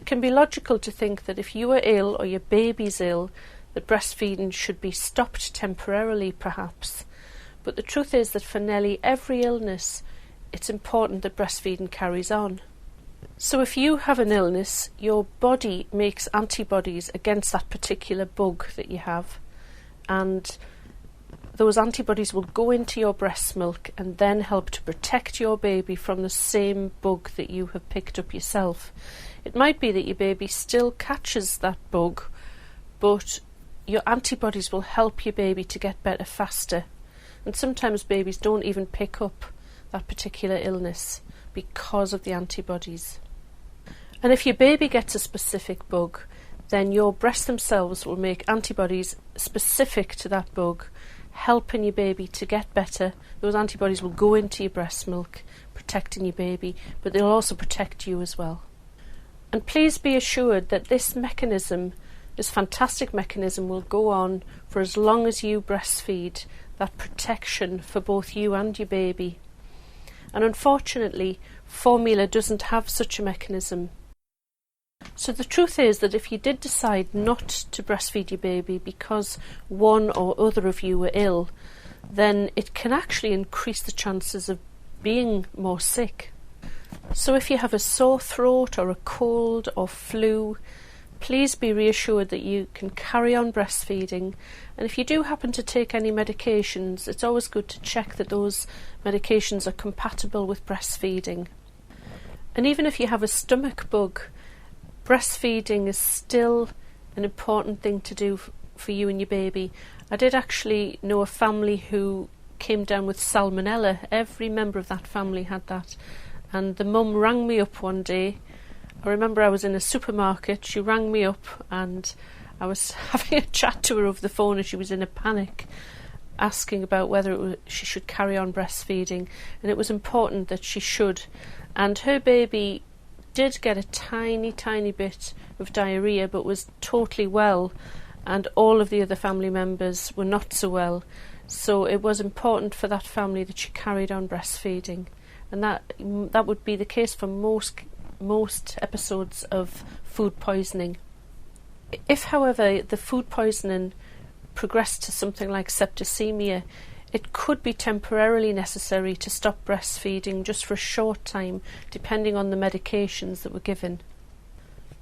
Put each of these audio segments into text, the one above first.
can be logical to think that if you are ill or your baby's ill, that breastfeeding should be stopped temporarily perhaps. But the truth is that for nearly every illness, it's important that breastfeeding carries on. So if you have an illness, your body makes antibodies against that particular bug that you have, and those antibodies will go into your breast milk and then help to protect your baby from the same bug that you have picked up yourself. It might be that your baby still catches that bug, but your antibodies will help your baby to get better faster. And sometimes babies don't even pick up that particular illness because of the antibodies. And if your baby gets a specific bug, then your breasts themselves will make antibodies specific to that bug, helping your baby to get better. Those antibodies will go into your breast milk, protecting your baby, but they'll also protect you as well. And please be assured that this mechanism, this fantastic mechanism, will go on for as long as you breastfeed, that protection for both you and your baby. And unfortunately, formula doesn't have such a mechanism. So the truth is that if you did decide not to breastfeed your baby because one or other of you were ill, then it can actually increase the chances of being more sick. So if you have a sore throat or a cold or flu, please be reassured that you can carry on breastfeeding. And if you do happen to take any medications, it's always good to check that those medications are compatible with breastfeeding. And even if you have a stomach bug, breastfeeding is still an important thing to do for you and your baby. I did actually know a family who came down with salmonella. Every member of that family had that. And the mum rang me up one day. I remember I was in a supermarket. She rang me up and I was having a chat to her over the phone and she was in a panic, asking about whether she should carry on breastfeeding. And it was important that she should. And her baby did get a tiny bit of diarrhoea but was totally well, and all of the other family members were not so well. So it was important for that family that she carried on breastfeeding, and that would be the case for most episodes of food poisoning. If, however, the food poisoning progressed to something like septicemia, it could be temporarily necessary to stop breastfeeding just for a short time, depending on the medications that were given.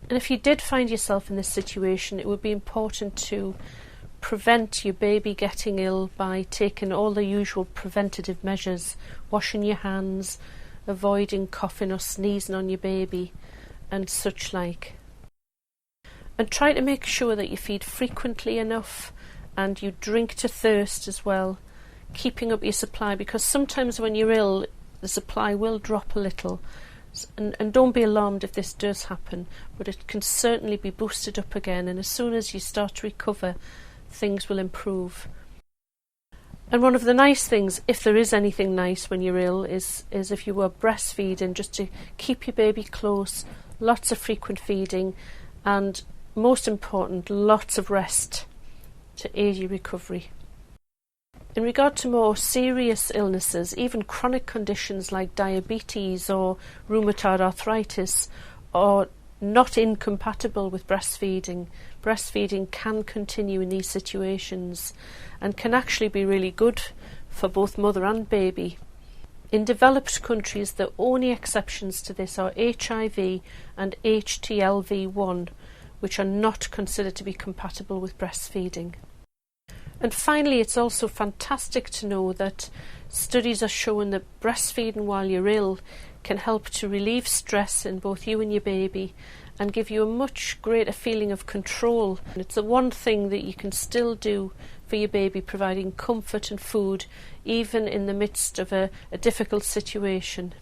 And if you did find yourself in this situation, it would be important to prevent your baby getting ill by taking all the usual preventative measures, washing your hands, avoiding coughing or sneezing on your baby, and such like. And try to make sure that you feed frequently enough and you drink to thirst as well, keeping up your supply, because sometimes when you're ill the supply will drop a little, and don't be alarmed if this does happen, but it can certainly be boosted up again, and as soon as you start to recover things will improve. And one of the nice things, if there is anything nice when you're ill, is if you were breastfeeding, just to keep your baby close, lots of frequent feeding, and most important, lots of rest to aid your recovery. In regard to more serious illnesses, even chronic conditions like diabetes or rheumatoid arthritis are not incompatible with breastfeeding. Breastfeeding can continue in these situations and can actually be really good for both mother and baby. In developed countries, the only exceptions to this are HIV and HTLV1, which are not considered to be compatible with breastfeeding. And finally, it's also fantastic to know that studies are showing that breastfeeding while you're ill can help to relieve stress in both you and your baby and give you a much greater feeling of control. And it's the one thing that you can still do for your baby, providing comfort and food even in the midst of a difficult situation.